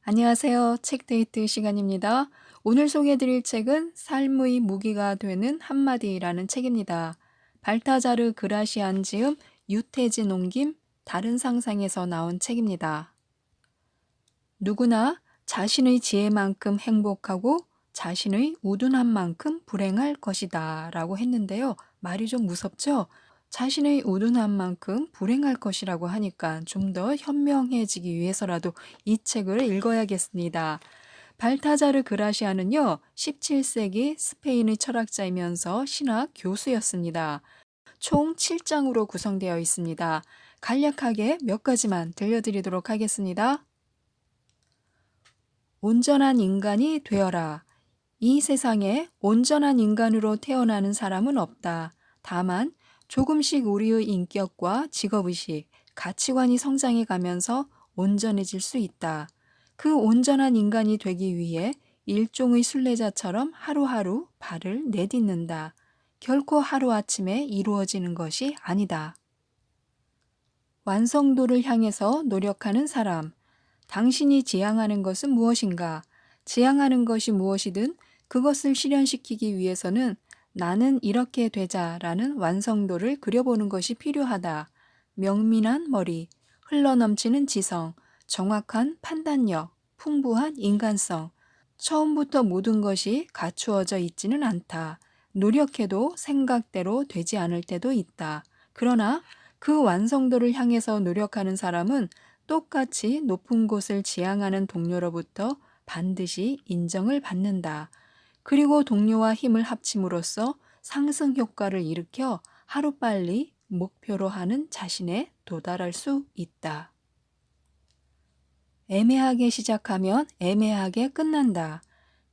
안녕하세요. 책데이트 시간입니다. 오늘 소개해드릴 책은 삶의 무기가 되는 한마디라는 책입니다. 발타자르 그라시안 지음, 유태진 옮김, 다른 상상에서 나온 책입니다. 누구나 자신의 지혜만큼 행복하고 자신의 우둔한 만큼 불행할 것이다 라고 했는데요. 말이 좀 무섭죠? 자신의 우둔한 만큼 불행할 것이라고 하니까 좀 더 현명해지기 위해서라도 이 책을 읽어야겠습니다. 발타자르 그라시아는요, 17세기 스페인의 철학자이면서 신학 교수였습니다. 총 7장으로 구성되어 있습니다. 간략하게 몇 가지만 들려드리도록 하겠습니다. 온전한 인간이 되어라. 이 세상에 온전한 인간으로 태어나는 사람은 없다. 다만 조금씩 우리의 인격과 직업의식, 가치관이 성장해 가면서 온전해질 수 있다. 그 온전한 인간이 되기 위해 일종의 순례자처럼 하루하루 발을 내딛는다. 결코 하루아침에 이루어지는 것이 아니다. 완성도를 향해서 노력하는 사람. 당신이 지향하는 것은 무엇인가? 지향하는 것이 무엇이든 그것을 실현시키기 위해서는 나는 이렇게 되자라는 완성도를 그려보는 것이 필요하다. 명민한 머리, 흘러넘치는 지성, 정확한 판단력, 풍부한 인간성. 처음부터 모든 것이 갖추어져 있지는 않다. 노력해도 생각대로 되지 않을 때도 있다. 그러나 그 완성도를 향해서 노력하는 사람은 똑같이 높은 곳을 지향하는 동료로부터 반드시 인정을 받는다. 그리고 동료와 힘을 합침으로써 상승 효과를 일으켜 하루빨리 목표로 하는 자신에 도달할 수 있다. 애매하게 시작하면 애매하게 끝난다.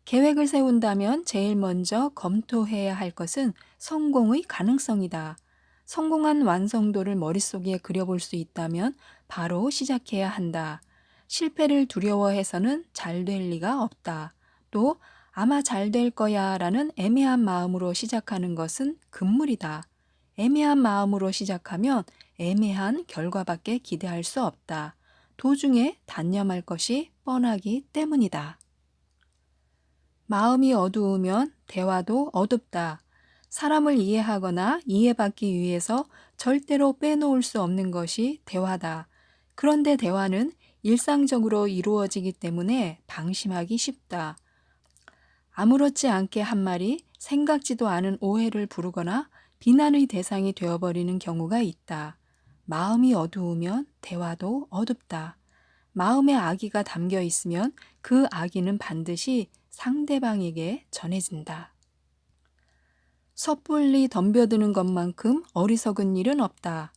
계획을 세운다면 제일 먼저 검토해야 할 것은 성공의 가능성이다. 성공한 완성도를 머릿속에 그려볼 수 있다면 바로 시작해야 한다. 실패를 두려워해서는 잘 될 리가 없다. 또 아마 잘 될 거야 라는 애매한 마음으로 시작하는 것은 금물이다. 애매한 마음으로 시작하면 애매한 결과밖에 기대할 수 없다. 도중에 단념할 것이 뻔하기 때문이다. 마음이 어두우면 대화도 어둡다. 사람을 이해하거나 이해받기 위해서 절대로 빼놓을 수 없는 것이 대화다. 그런데 대화는 일상적으로 이루어지기 때문에 방심하기 쉽다. 아무렇지 않게 한 말이 생각지도 않은 오해를 부르거나 비난의 대상이 되어버리는 경우가 있다. 마음이 어두우면 대화도 어둡다. 마음에 악의가 담겨 있으면 그 악의는 반드시 상대방에게 전해진다. 섣불리 덤벼드는 것만큼 어리석은 일은 없다.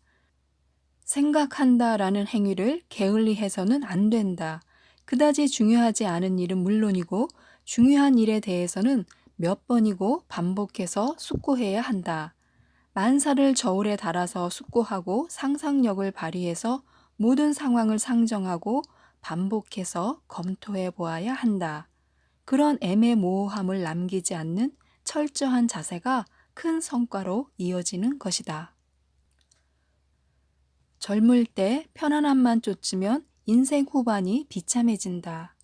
생각한다라는 행위를 게을리해서는 안 된다. 그다지 중요하지 않은 일은 물론이고 중요한 일에 대해서는 몇 번이고 반복해서 숙고해야 한다. 만사를 저울에 달아서 숙고하고 상상력을 발휘해서 모든 상황을 상정하고 반복해서 검토해 보아야 한다. 그런 애매모호함을 남기지 않는 철저한 자세가 큰 성과로 이어지는 것이다. 젊을 때 편안함만 쫓으면 인생 후반이 비참해진다.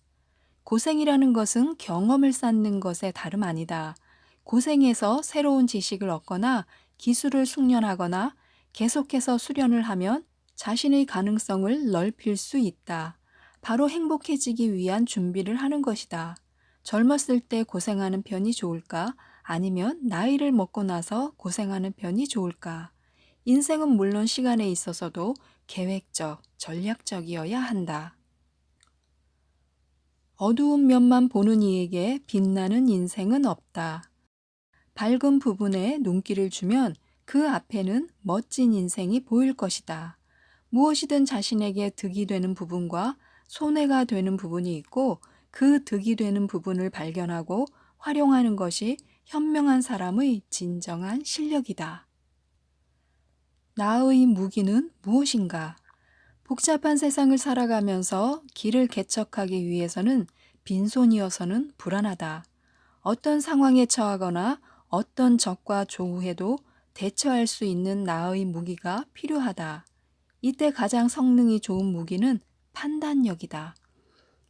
고생이라는 것은 경험을 쌓는 것에 다름 아니다. 고생해서 새로운 지식을 얻거나 기술을 숙련하거나 계속해서 수련을 하면 자신의 가능성을 넓힐 수 있다. 바로 행복해지기 위한 준비를 하는 것이다. 젊었을 때 고생하는 편이 좋을까? 아니면 나이를 먹고 나서 고생하는 편이 좋을까? 인생은 물론 시간에 있어서도 계획적, 전략적이어야 한다. 어두운 면만 보는 이에게 빛나는 인생은 없다. 밝은 부분에 눈길을 주면 그 앞에는 멋진 인생이 보일 것이다. 무엇이든 자신에게 득이 되는 부분과 손해가 되는 부분이 있고 그 득이 되는 부분을 발견하고 활용하는 것이 현명한 사람의 진정한 실력이다. 나의 무기는 무엇인가? 복잡한 세상을 살아가면서 길을 개척하기 위해서는 빈손이어서는 불안하다. 어떤 상황에 처하거나 어떤 적과 조우해도 대처할 수 있는 나의 무기가 필요하다. 이때 가장 성능이 좋은 무기는 판단력이다.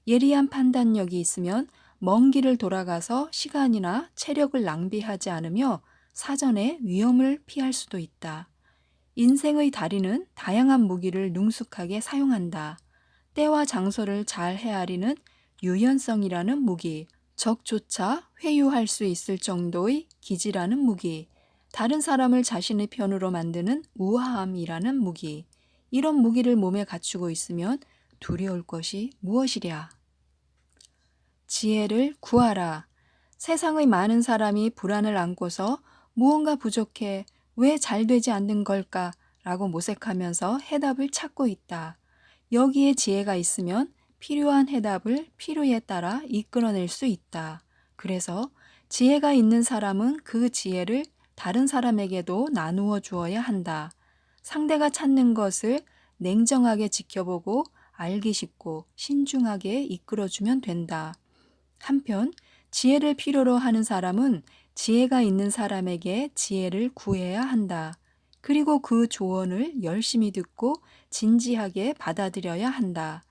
예리한 판단력이 있으면 먼 길을 돌아가서 시간이나 체력을 낭비하지 않으며 사전에 위험을 피할 수도 있다. 인생의 다리는 다양한 무기를 능숙하게 사용한다. 때와 장소를 잘 헤아리는 유연성이라는 무기, 적조차 회유할 수 있을 정도의 기지라는 무기, 다른 사람을 자신의 편으로 만드는 우아함이라는 무기, 이런 무기를 몸에 갖추고 있으면 두려울 것이 무엇이랴. 지혜를 구하라. 세상의 많은 사람이 불안을 안고서 무언가 부족해, 왜 잘 되지 않는 걸까? 라고 모색하면서 해답을 찾고 있다. 여기에 지혜가 있으면 필요한 해답을 필요에 따라 이끌어낼 수 있다. 그래서 지혜가 있는 사람은 그 지혜를 다른 사람에게도 나누어 주어야 한다. 상대가 찾는 것을 냉정하게 지켜보고 알기 쉽고 신중하게 이끌어주면 된다. 한편 지혜를 필요로 하는 사람은 지혜가 있는 사람에게 지혜를 구해야 한다. 그리고 그 조언을 열심히 듣고 진지하게 받아들여야 한다.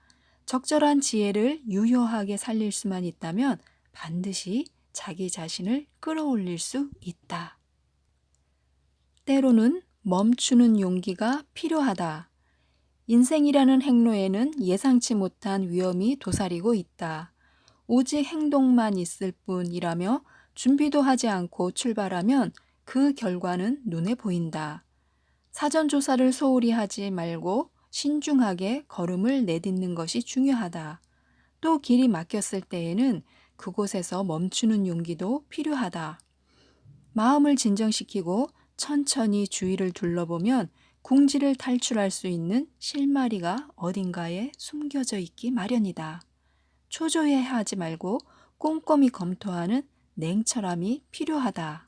적절한 지혜를 유효하게 살릴 수만 있다면 반드시 자기 자신을 끌어올릴 수 있다. 때로는 멈추는 용기가 필요하다. 인생이라는 행로에는 예상치 못한 위험이 도사리고 있다. 오직 행동만 있을 뿐이라며 준비도 하지 않고 출발하면 그 결과는 눈에 보인다. 사전 조사를 소홀히 하지 말고 신중하게 걸음을 내딛는 것이 중요하다. 또 길이 막혔을 때에는 그곳에서 멈추는 용기도 필요하다. 마음을 진정시키고 천천히 주위를 둘러보면 궁지를 탈출할 수 있는 실마리가 어딘가에 숨겨져 있기 마련이다. 초조해하지 말고 꼼꼼히 검토하는 냉철함이 필요하다.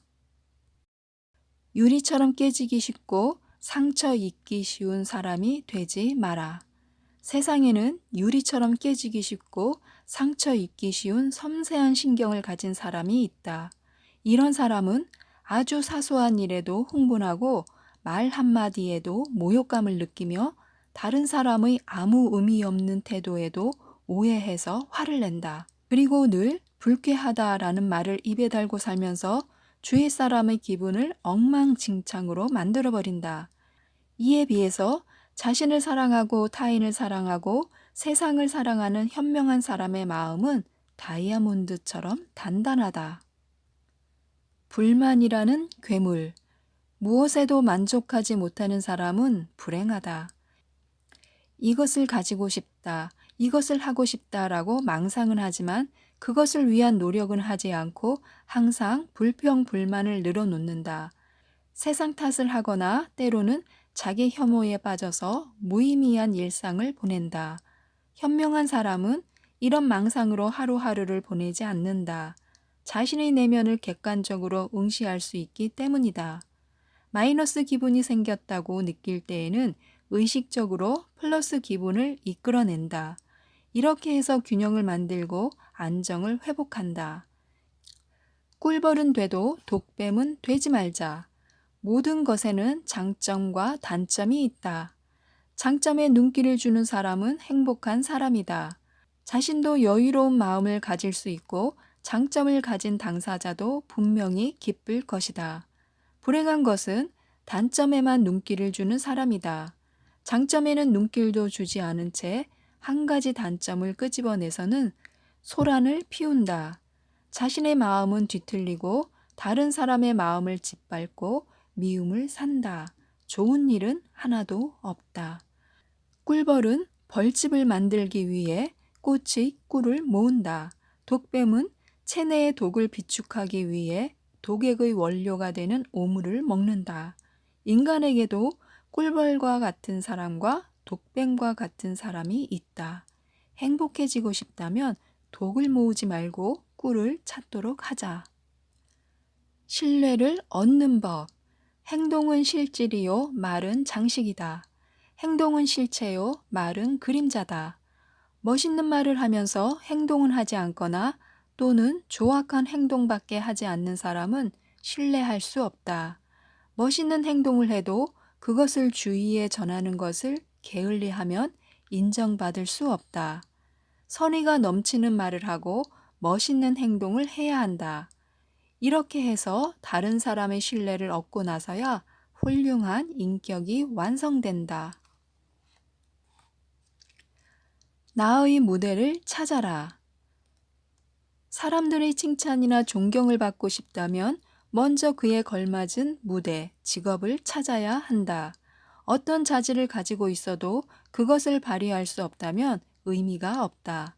유리처럼 깨지기 쉽고 상처 입기 쉬운 사람이 되지 마라. 세상에는 유리처럼 깨지기 쉽고 상처 입기 쉬운 섬세한 신경을 가진 사람이 있다. 이런 사람은 아주 사소한 일에도 흥분하고 말 한마디에도 모욕감을 느끼며 다른 사람의 아무 의미 없는 태도에도 오해해서 화를 낸다. 그리고 늘 불쾌하다라는 말을 입에 달고 살면서 주위 사람의 기분을 엉망진창으로 만들어버린다. 이에 비해서 자신을 사랑하고 타인을 사랑하고 세상을 사랑하는 현명한 사람의 마음은 다이아몬드처럼 단단하다. 불만이라는 괴물. 무엇에도 만족하지 못하는 사람은 불행하다. 이것을 가지고 싶다, 이것을 하고 싶다라고 망상은 하지만 그것을 위한 노력은 하지 않고 항상 불평불만을 늘어놓는다. 세상 탓을 하거나 때로는 자기 혐오에 빠져서 무의미한 일상을 보낸다. 현명한 사람은 이런 망상으로 하루하루를 보내지 않는다. 자신의 내면을 객관적으로 응시할 수 있기 때문이다. 마이너스 기분이 생겼다고 느낄 때에는 의식적으로 플러스 기분을 이끌어낸다. 이렇게 해서 균형을 만들고 안정을 회복한다. 꿀벌은 돼도 독뱀은 되지 말자. 모든 것에는 장점과 단점이 있다. 장점에 눈길을 주는 사람은 행복한 사람이다. 자신도 여유로운 마음을 가질 수 있고 장점을 가진 당사자도 분명히 기쁠 것이다. 불행한 것은 단점에만 눈길을 주는 사람이다. 장점에는 눈길도 주지 않은 채 한 가지 단점을 끄집어내서는 소란을 피운다. 자신의 마음은 뒤틀리고 다른 사람의 마음을 짓밟고 미움을 산다. 좋은 일은 하나도 없다. 꿀벌은 벌집을 만들기 위해 꽃의 꿀을 모은다. 독뱀은 체내의 독을 비축하기 위해 독액의 원료가 되는 오물을 먹는다. 인간에게도 꿀벌과 같은 사람과 독뱀과 같은 사람이 있다. 행복해지고 싶다면 독을 모으지 말고 꿀을 찾도록 하자. 신뢰를 얻는 법. 행동은 실질이요, 말은 장식이다. 행동은 실체요, 말은 그림자다. 멋있는 말을 하면서 행동은 하지 않거나 또는 조악한 행동밖에 하지 않는 사람은 신뢰할 수 없다. 멋있는 행동을 해도 그것을 주위에 전하는 것을 게을리하면 인정받을 수 없다. 선의가 넘치는 말을 하고 멋있는 행동을 해야 한다. 이렇게 해서 다른 사람의 신뢰를 얻고 나서야 훌륭한 인격이 완성된다. 나의 무대를 찾아라. 사람들의 칭찬이나 존경을 받고 싶다면 먼저 그에 걸맞은 무대, 직업을 찾아야 한다. 어떤 자질을 가지고 있어도 그것을 발휘할 수 없다면 의미가 없다.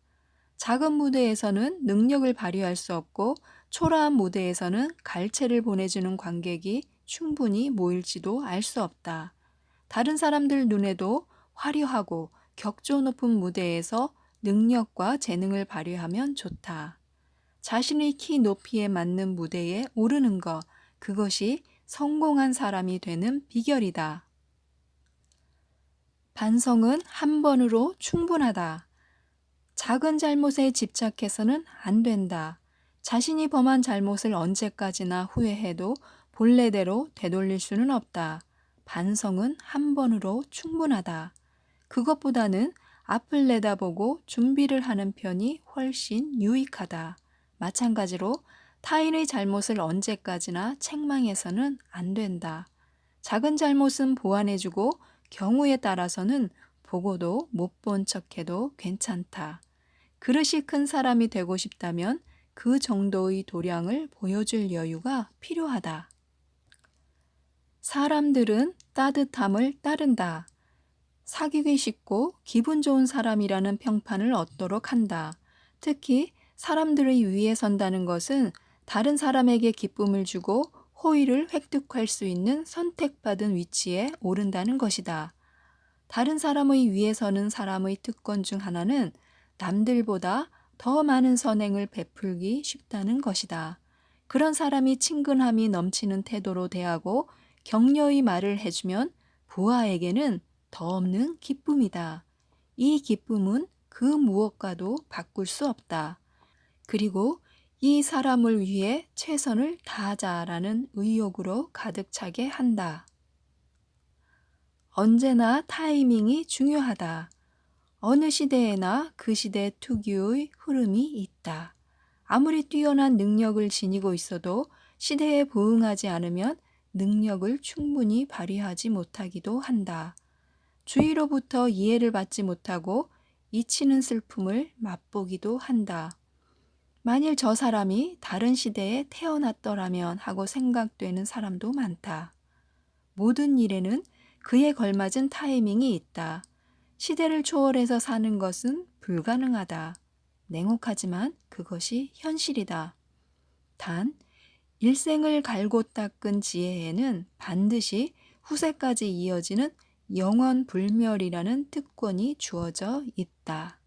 작은 무대에서는 능력을 발휘할 수 없고 초라한 무대에서는 갈채를 보내주는 관객이 충분히 모일지도 알 수 없다. 다른 사람들 눈에도 화려하고 격조 높은 무대에서 능력과 재능을 발휘하면 좋다. 자신의 키 높이에 맞는 무대에 오르는 것, 그것이 성공한 사람이 되는 비결이다. 반성은 한 번으로 충분하다. 작은 잘못에 집착해서는 안 된다. 자신이 범한 잘못을 언제까지나 후회해도 본래대로 되돌릴 수는 없다. 반성은 한 번으로 충분하다. 그것보다는 앞을 내다보고 준비를 하는 편이 훨씬 유익하다. 마찬가지로 타인의 잘못을 언제까지나 책망해서는 안 된다. 작은 잘못은 보완해주고 경우에 따라서는 보고도 못 본 척해도 괜찮다. 그릇이 큰 사람이 되고 싶다면 그 정도의 도량을 보여줄 여유가 필요하다. 사람들은 따뜻함을 따른다. 사귀기 쉽고 기분 좋은 사람이라는 평판을 얻도록 한다. 특히 사람들의 위에 선다는 것은 다른 사람에게 기쁨을 주고 호의를 획득할 수 있는 선택받은 위치에 오른다는 것이다. 다른 사람의 위에 서는 사람의 특권 중 하나는 남들보다 더 많은 선행을 베풀기 쉽다는 것이다. 그런 사람이 친근함이 넘치는 태도로 대하고 격려의 말을 해주면 부하에게는 더 없는 기쁨이다. 이 기쁨은 그 무엇과도 바꿀 수 없다. 그리고 이 사람을 위해 최선을 다하자라는 의욕으로 가득 차게 한다. 언제나 타이밍이 중요하다. 어느 시대에나 그 시대 특유의 흐름이 있다. 아무리 뛰어난 능력을 지니고 있어도 시대에 부응하지 않으면 능력을 충분히 발휘하지 못하기도 한다. 주위로부터 이해를 받지 못하고 잊히는 슬픔을 맛보기도 한다. 만일 저 사람이 다른 시대에 태어났더라면 하고 생각되는 사람도 많다. 모든 일에는 그에 걸맞은 타이밍이 있다. 시대를 초월해서 사는 것은 불가능하다. 냉혹하지만 그것이 현실이다. 단, 일생을 갈고 닦은 지혜에는 반드시 후세까지 이어지는 영원불멸이라는 특권이 주어져 있다.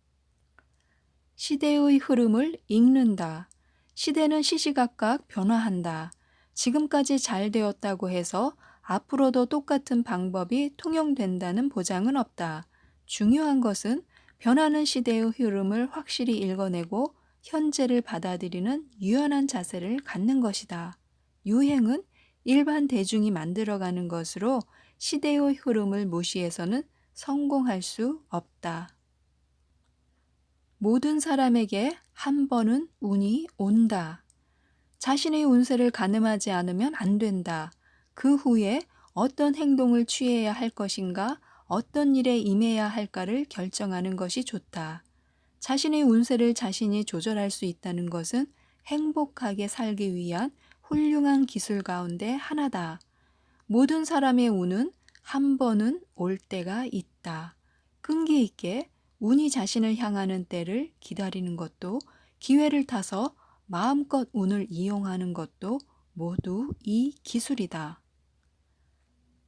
시대의 흐름을 읽는다. 시대는 시시각각 변화한다. 지금까지 잘 되었다고 해서 앞으로도 똑같은 방법이 통용된다는 보장은 없다. 중요한 것은 변하는 시대의 흐름을 확실히 읽어내고 현재를 받아들이는 유연한 자세를 갖는 것이다. 유행은 일반 대중이 만들어가는 것으로 시대의 흐름을 무시해서는 성공할 수 없다. 모든 사람에게 한 번은 운이 온다. 자신의 운세를 가늠하지 않으면 안 된다. 그 후에 어떤 행동을 취해야 할 것인가, 어떤 일에 임해야 할까를 결정하는 것이 좋다. 자신의 운세를 자신이 조절할 수 있다는 것은 행복하게 살기 위한 훌륭한 기술 가운데 하나다. 모든 사람의 운은 한 번은 올 때가 있다. 끈기 있게 운이 자신을 향하는 때를 기다리는 것도, 기회를 타서 마음껏 운을 이용하는 것도 모두 이 기술이다.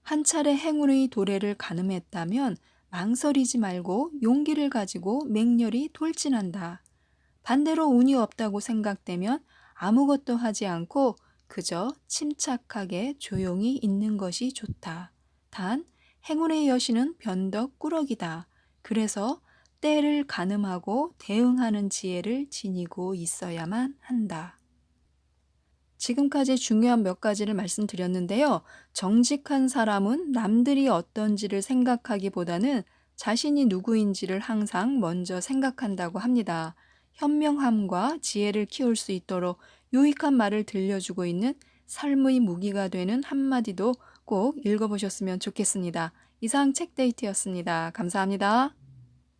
한 차례 행운의 도래를 가늠했다면 망설이지 말고 용기를 가지고 맹렬히 돌진한다. 반대로 운이 없다고 생각되면 아무것도 하지 않고 그저 침착하게 조용히 있는 것이 좋다. 단, 행운의 여신은 변덕꾸러기다. 그래서 때를 가늠하고 대응하는 지혜를 지니고 있어야만 한다. 지금까지 중요한 몇 가지를 말씀드렸는데요. 정직한 사람은 남들이 어떤지를 생각하기보다는 자신이 누구인지를 항상 먼저 생각한다고 합니다. 현명함과 지혜를 키울 수 있도록 유익한 말을 들려주고 있는 삶의 무기가 되는 한마디도 꼭 읽어보셨으면 좋겠습니다. 이상 책데이트였습니다. 감사합니다.